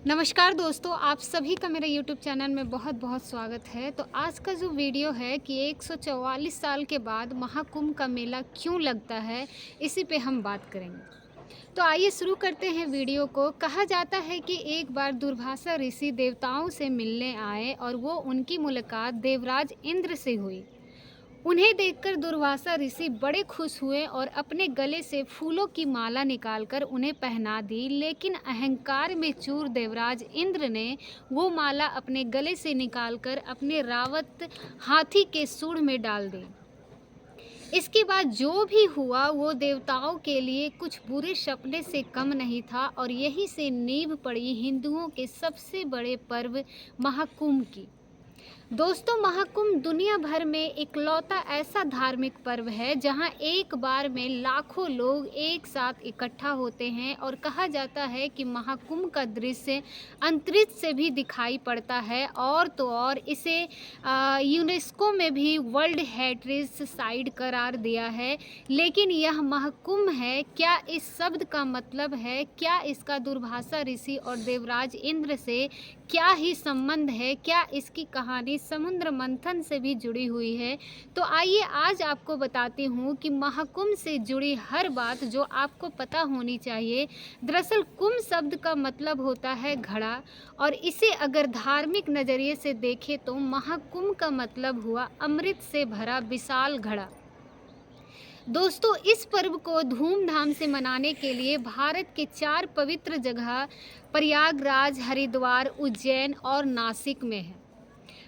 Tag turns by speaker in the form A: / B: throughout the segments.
A: नमस्कार दोस्तों, आप सभी का मेरे यूट्यूब चैनल में बहुत बहुत स्वागत है। तो आज का जो वीडियो है कि 144 साल के बाद महाकुंभ का मेला क्यों लगता है, इसी पे हम बात करेंगे। तो आइए शुरू करते हैं वीडियो को। कहा जाता है कि एक बार दुर्वासा ऋषि देवताओं से मिलने आए और वो उनकी मुलाकात देवराज इंद्र से हुई। उन्हें देखकर दुर्वासा ऋषि बड़े खुश हुए और अपने गले से फूलों की माला निकालकर उन्हें पहना दी, लेकिन अहंकार में चूर देवराज इंद्र ने वो माला अपने गले से निकालकर अपने रावत हाथी के सूंड में डाल दी। इसके बाद जो भी हुआ वो देवताओं के लिए कुछ बुरे सपने से कम नहीं था और यहीं से नींव पड़ी हिंदुओं के सबसे बड़े पर्व महाकुंभ की। दोस्तों, महाकुंभ दुनिया भर में इकलौता ऐसा धार्मिक पर्व है जहां एक बार में लाखों लोग एक साथ इकट्ठा होते हैं और कहा जाता है कि महाकुंभ का दृश्य अंतरिक्ष से भी दिखाई पड़ता है। और तो और इसे यूनेस्को में भी वर्ल्ड हेरिटेज साइट करार दिया है। लेकिन यह महाकुंभ है, क्या इस शब्द का मतलब है? क्या इसका दुर्वासा ऋषि और देवराज इंद्र से क्या ही संबंध है? क्या इसकी कहानी समुद्र मंथन से भी जुड़ी हुई है? तो आइए आज आपको बताती हूँ कि महाकुंभ से जुड़ी हर बात जो आपको पता होनी चाहिए। दरअसल कुंभ शब्द का मतलब होता है घड़ा, और इसे अगर धार्मिक नज़रिए से देखें तो महाकुंभ का मतलब हुआ अमृत से भरा विशाल घड़ा। दोस्तों, इस पर्व को धूमधाम से मनाने के लिए भारत के 4 पवित्र जगह प्रयागराज, हरिद्वार, उज्जैन और नासिक में है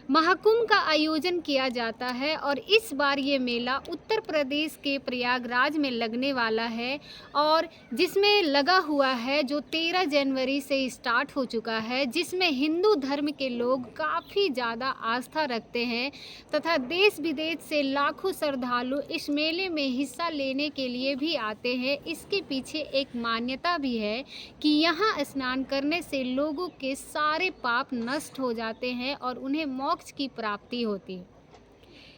A: महाकुंभ का आयोजन किया जाता है। और इस बार ये मेला उत्तर प्रदेश के प्रयागराज में लगने वाला है और जिसमें लगा हुआ है, जो 13 जनवरी से स्टार्ट हो चुका है, जिसमें हिंदू धर्म के लोग काफ़ी ज़्यादा आस्था रखते हैं तथा देश विदेश से लाखों श्रद्धालु इस मेले में हिस्सा लेने के लिए भी आते हैं। इसके पीछे एक मान्यता भी है कि यहाँ स्नान करने से लोगों के सारे पाप नष्ट हो जाते हैं और उन्हें मोक्ष की प्राप्ति होती है।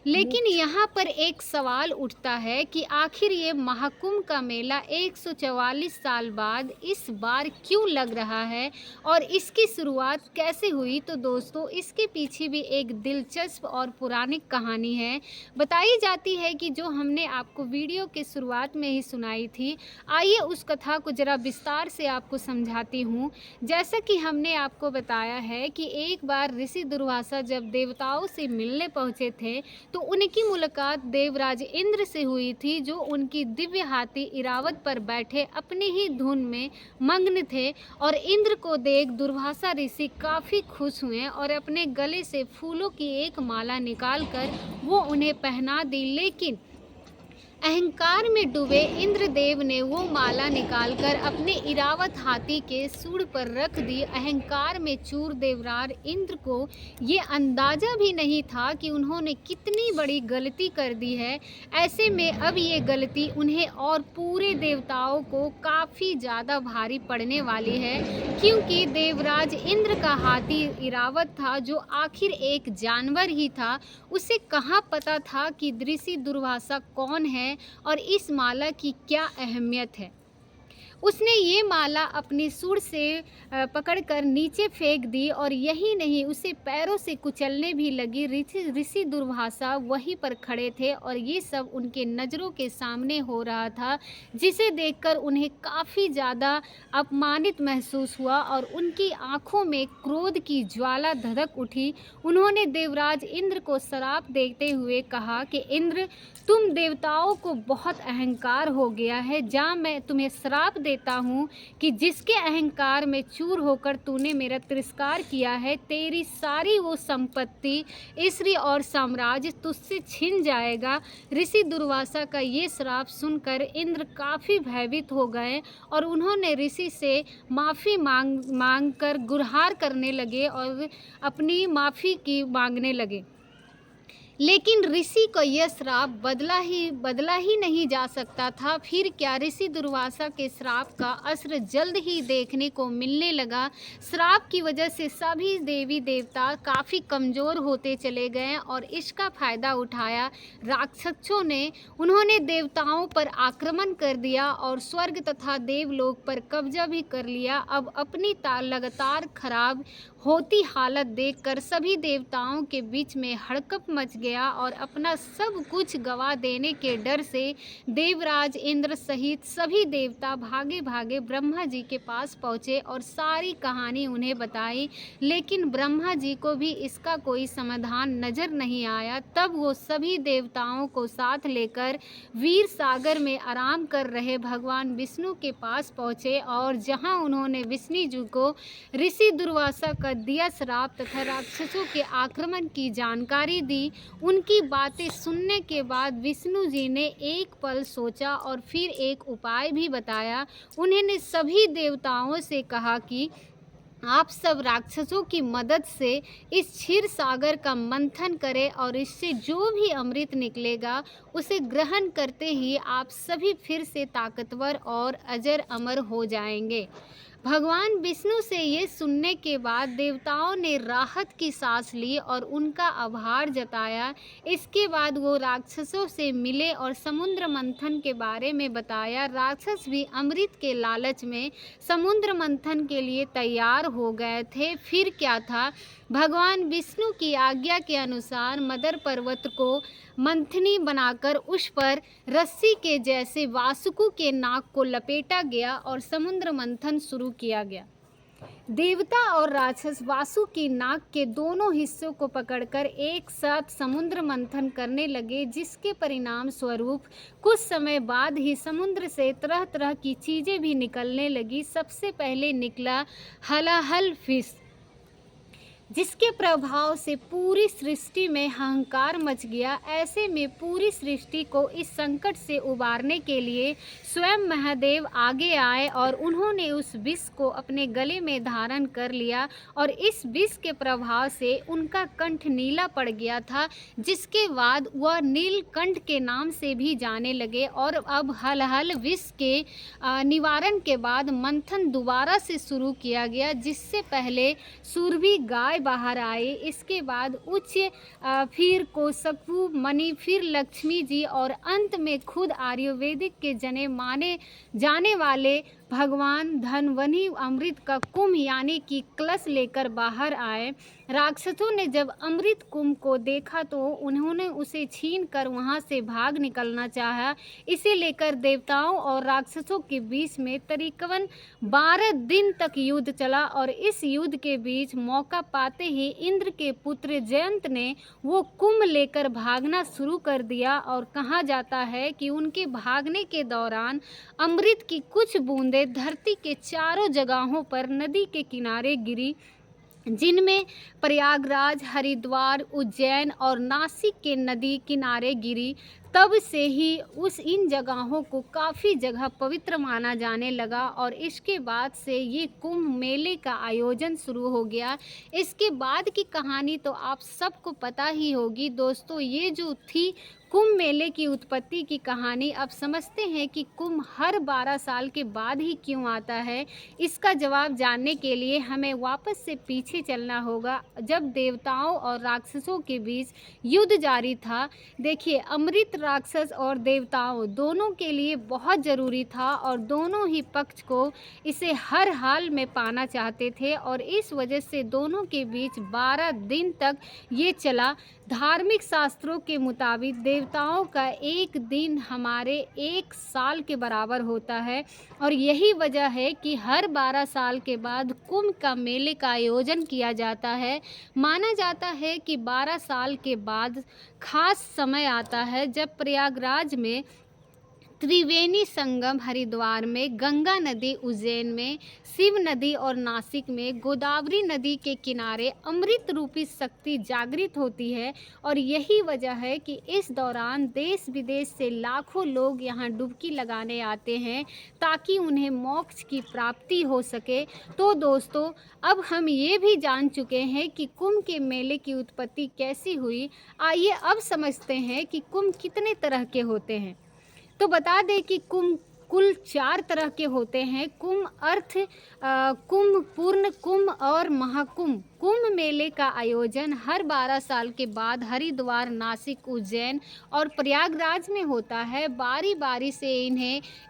A: लेकिन यहाँ पर एक सवाल उठता है कि आखिर ये महाकुंभ का मेला 144 साल बाद इस बार क्यों लग रहा है और इसकी शुरुआत कैसे हुई? तो दोस्तों, इसके पीछे भी एक दिलचस्प और पौराणिक कहानी है। बताई जाती है कि जो हमने आपको वीडियो के शुरुआत में ही सुनाई थी। आइए उस कथा को ज़रा विस्तार से आपको समझाती हूँ। जैसा कि हमने आपको बताया है कि एक बार ऋषि दुर्वासा जब देवताओं से मिलने पहुँचे थे तो उनकी मुलाकात देवराज इंद्र से हुई थी, जो उनकी दिव्य हाथी इरावत पर बैठे अपनी ही धुन में मग्न थे। और इंद्र को देख दुर्वासा ऋषि काफ़ी खुश हुए और अपने गले से फूलों की एक माला निकालकर वो उन्हें पहना दी। लेकिन अहंकार में डूबे इंद्रदेव ने वो माला निकालकर अपने इरावत हाथी के सूंड पर रख दी। अहंकार में चूर देवराज इंद्र को ये अंदाजा भी नहीं था कि उन्होंने कितनी बड़ी गलती कर दी है। ऐसे में अब ये गलती उन्हें और पूरे देवताओं को काफ़ी ज़्यादा भारी पड़ने वाली है, क्योंकि देवराज इंद्र का हाथी इरावत था, जो आखिर एक जानवर ही था। उसे कहाँ पता था कि ऋषि दुर्वासा कौन है और इस माला की क्या अहमियत है। उसने ये माला अपनी सूंड से पकड़कर नीचे फेंक दी और यही नहीं, उसे पैरों से कुचलने भी लगी। ऋषि दुर्वासा वहीं पर खड़े थे और ये सब उनके नज़रों के सामने हो रहा था, जिसे देखकर उन्हें काफ़ी ज़्यादा अपमानित महसूस हुआ और उनकी आंखों में क्रोध की ज्वाला धधक उठी। उन्होंने देवराज इंद्र को श्राप देते हुए कहा कि इंद्र, तुम देवताओं को बहुत अहंकार हो गया है। जा, मैं तुम्हें श्राप देता हूँ कि जिसके अहंकार में चूर होकर तूने मेरा तिरस्कार किया है, तेरी सारी वो संपत्ति, स्त्री और साम्राज्य तुझसे छिन जाएगा। ऋषि दुर्वासा का ये श्राप सुनकर इंद्र काफ़ी भयभीत हो गए और उन्होंने ऋषि से माफ़ी मांग कर गुहार करने लगे और अपनी माफ़ी की मांगने लगे। लेकिन ऋषि को यह श्राप बदला ही नहीं जा सकता था। फिर क्या, ऋषि दुर्वासा के श्राप का असर जल्द ही देखने को मिलने लगा। श्राप की वजह से सभी देवी देवता काफ़ी कमज़ोर होते चले गए और इसका फायदा उठाया राक्षसों ने। उन्होंने देवताओं पर आक्रमण कर दिया और स्वर्ग तथा देवलोक पर कब्जा भी कर लिया। अब अपनी लगातार खराब होती हालत देखकर सभी देवताओं के बीच में हड़कंप मच गया और अपना सब कुछ गवा देने के डर से देवराज इंद्र सहित सभी देवता भागे भागे ब्रह्मा जी के पास पहुँचे और सारी कहानी उन्हें बताई। लेकिन ब्रह्मा जी को भी इसका कोई समाधान नजर नहीं आया। तब वो सभी देवताओं को साथ लेकर वीर सागर में आराम कर रहे भगवान विष्णु के पास पहुँचे और जहाँ उन्होंने विष्णु जी को ऋषि दुर्वासा का दिया श्राप तथा राक्षसों के आक्रमण की जानकारी दी। उनकी बातें सुनने के बाद विष्णु जी ने एक पल सोचा और फिर एक उपाय भी बताया। उन्होंने सभी देवताओं से कहा कि आप सब राक्षसों की मदद से इस क्षीर सागर का मंथन करें और इससे जो भी अमृत निकलेगा उसे ग्रहण करते ही आप सभी फिर से ताकतवर और अजर अमर हो जाएंगे। भगवान विष्णु से ये सुनने के बाद देवताओं ने राहत की सांस ली और उनका आभार जताया। इसके बाद वो राक्षसों से मिले और समुद्र मंथन के बारे में बताया। राक्षस भी अमृत के लालच में समुद्र मंथन के लिए तैयार हो गए थे। फिर क्या था, भगवान विष्णु की आज्ञा के अनुसार मदर पर्वत को मंथनी बनाकर उस पर रस्सी के जैसे वासुकु के नाक को लपेटा गया और समुद्र मंथन शुरू किया गया। देवता और राक्षस वासु की नाक के दोनों हिस्सों को पकड़कर एक साथ समुद्र मंथन करने लगे, जिसके परिणाम स्वरूप कुछ समय बाद ही समुद्र से तरह तरह की चीज़ें भी निकलने लगी। सबसे पहले निकला हलाहल फिश, जिसके प्रभाव से पूरी सृष्टि में हाहाकार मच गया। ऐसे में पूरी सृष्टि को इस संकट से उबारने के लिए स्वयं महादेव आगे आए और उन्होंने उस विष को अपने गले में धारण कर लिया और इस विष के प्रभाव से उनका कंठ नीला पड़ गया था, जिसके बाद वह नीलकंठ के नाम से भी जाने लगे। और अब हल विष के निवारण के बाद मंथन दोबारा से शुरू किया गया, जिससे पहले सुरभि गाय बाहर आए, इसके बाद उच्च, फिर कोशकु मणि, फिर लक्ष्मी जी और अंत में खुद आयुर्वेदिक के जने माने जाने वाले भगवान धनवनी अमृत का कुंभ यानी कि कलश लेकर बाहर आए। राक्षसों ने जब अमृत कुंभ को देखा तो उन्होंने उसे छीन कर वहां से भाग निकलना चाहा। इसे लेकर देवताओं और राक्षसों के बीच में तकरीबन 12 दिन तक युद्ध चला और इस युद्ध के बीच मौका पाते ही इंद्र के पुत्र जयंत ने वो कुंभ लेकर भागना शुरू कर दिया और कहा जाता है कि उनके भागने के दौरान अमृत की कुछ बूंदें धरती के चारों जगहों पर नदी के किनारे गिरी, जिनमें प्रयागराज, हरिद्वार, उज्जैन और नासिक के नदी किनारे गिरी। तब से ही इन जगहों को काफ़ी जगह पवित्र माना जाने लगा और इसके बाद से ये कुंभ मेले का आयोजन शुरू हो गया। इसके बाद की कहानी तो आप सबको पता ही होगी दोस्तों। ये जो थी कुंभ मेले की उत्पत्ति की कहानी, अब समझते हैं कि कुंभ हर 12 साल के बाद ही क्यों आता है। इसका जवाब जानने के लिए हमें वापस से पीछे चलना होगा, जब देवताओं और राक्षसों के बीच युद्ध जारी था। देखिए, अमृत राक्षस और देवताओं दोनों के लिए बहुत ज़रूरी था और दोनों ही पक्ष को इसे हर हाल में पाना चाहते थे और इस वजह से दोनों के बीच 12 दिन तक ये चला। धार्मिक शास्त्रों के मुताबिक देवताओं का एक दिन हमारे 1 साल के बराबर होता है और यही वजह है कि हर 12 साल के बाद कुंभ का मेले का आयोजन किया जाता है। माना जाता है कि 12 साल के बाद खास समय आता है जब प्रयागराज में त्रिवेणी संगम हरिद्वार में, गंगा नदी उज्जैन में, शिव नदी और नासिक में, गोदावरी नदी के किनारे अमृत रूपी शक्ति जागृत होती है। और यही वजह है कि इस दौरान देश विदेश से लाखों लोग यहाँ डुबकी लगाने आते हैं ताकि उन्हें मोक्ष की प्राप्ति हो सके। तो दोस्तों, अब हम ये भी जान चुके हैं कि कुंभ के मेले की उत्पत्ति कैसी हुई। आइए अब समझते हैं कि कुंभ कितने तरह के होते हैं। तो बता दें कि कुंभ कुल 4 तरह के होते हैं। कुंभ अर्थ कुंभ, पूर्ण कुंभ और महाकुंभ। कुंभ मेले का आयोजन हर 12 साल के बाद हरिद्वार, नासिक, उज्जैन और प्रयागराज में होता है। बारी बारी से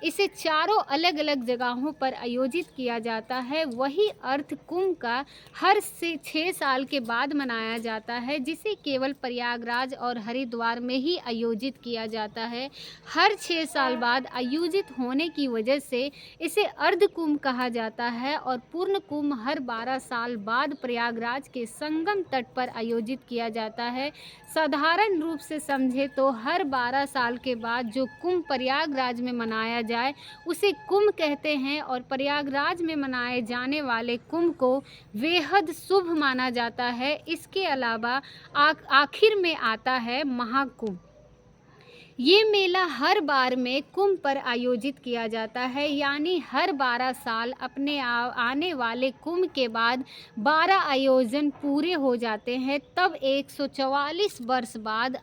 A: इसे चारों अलग अलग जगहों पर आयोजित किया जाता है। वही अर्थ कुंभ का हर से 6 साल के बाद मनाया जाता है, जिसे केवल प्रयागराज और हरिद्वार में ही आयोजित किया जाता है। हर 6 साल बाद आयोजित होने की वजह से इसे अर्ध कुंभ कहा जाता है। और पूर्ण कुंभ हर 12 साल बाद प्रयागराज के संगम तट पर आयोजित किया जाता है। साधारण रूप से समझे तो हर 12 साल के बाद जो कुंभ प्रयागराज में मनाया जाए उसे कुंभ कहते हैं। और प्रयागराज में मनाए जाने वाले कुंभ को बेहद शुभ माना जाता है। इसके अलावा आखिर में आता है महाकुंभ। ये मेला हर बार में कुंभ पर आयोजित किया जाता है, यानी हर 12 साल अपने आने वाले कुंभ के बाद 12 आयोजन पूरे हो जाते हैं, तब 144 वर्ष बाद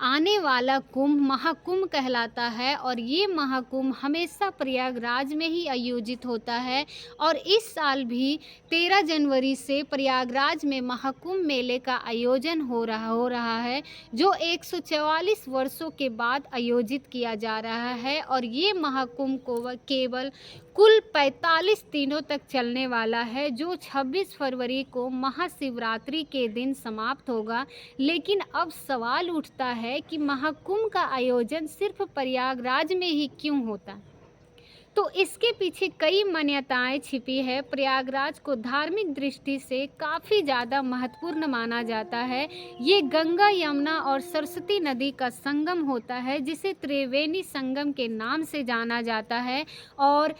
A: आने वाला कुंभ महाकुंभ कहलाता है। और ये महाकुंभ हमेशा प्रयागराज में ही आयोजित होता है। और इस साल भी 13 जनवरी से प्रयागराज में महाकुंभ मेले का आयोजन हो रहा है, जो 144 वर्षों के बाद आयोजित किया जा रहा है। और ये महाकुंभ को केवल कुल 45 दिनों तक चलने वाला है, जो 26 फरवरी को महाशिवरात्रि के दिन समाप्त होगा। लेकिन अब सवाल उठता है कि महाकुंभ का आयोजन सिर्फ प्रयागराज में ही क्यों होता है? तो इसके पीछे कई मान्यताएं छिपी है। प्रयागराज को धार्मिक दृष्टि से काफ़ी ज़्यादा महत्वपूर्ण माना जाता है। ये गंगा, यमुना और सरस्वती नदी का संगम होता है, जिसे त्रिवेणी संगम के नाम से जाना जाता है। और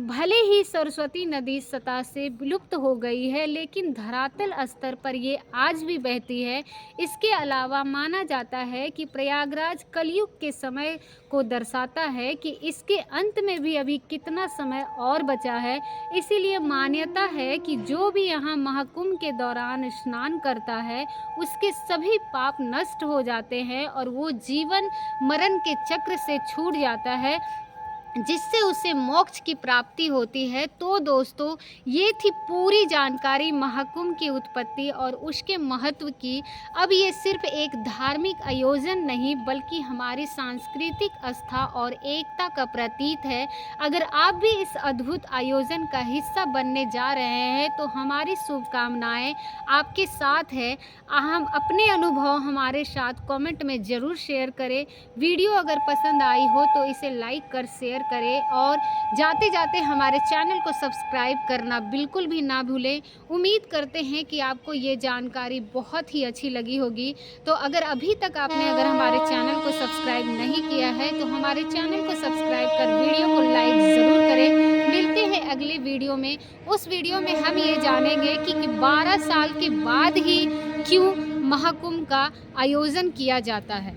A: भले ही सरस्वती नदी सतह से विलुप्त हो गई है, लेकिन धरातल स्तर पर ये आज भी बहती है। इसके अलावा माना जाता है कि प्रयागराज कलयुग के समय को दर्शाता है कि इसके अंत में भी अभी कितना समय और बचा है। इसीलिए मान्यता है कि जो भी यहाँ महाकुंभ के दौरान स्नान करता है उसके सभी पाप नष्ट हो जाते हैं और वो जीवन मरण के चक्र से छूट जाता है, जिससे उसे मोक्ष की प्राप्ति होती है। तो दोस्तों, ये थी पूरी जानकारी महाकुंभ की उत्पत्ति और उसके महत्व की। अब ये सिर्फ एक धार्मिक आयोजन नहीं, बल्कि हमारी सांस्कृतिक आस्था और एकता का प्रतीक है। अगर आप भी इस अद्भुत आयोजन का हिस्सा बनने जा रहे हैं तो हमारी शुभकामनाएं आपके साथ है। हम अपने अनुभव हमारे साथ कमेंट में ज़रूर शेयर करें। वीडियो अगर पसंद आई हो तो इसे लाइक कर शेयर करें और जाते जाते हमारे चैनल को सब्सक्राइब करना बिल्कुल भी ना भूलें। उम्मीद करते हैं कि आपको ये जानकारी बहुत ही अच्छी लगी होगी। तो अगर अगर हमारे चैनल को सब्सक्राइब नहीं किया है तो हमारे चैनल को सब्सक्राइब कर वीडियो को लाइक ज़रूर करें। मिलते हैं अगले वीडियो में। उस वीडियो में हम ये जानेंगे कि 12 साल के बाद ही क्यों महाकुंभ का आयोजन किया जाता है।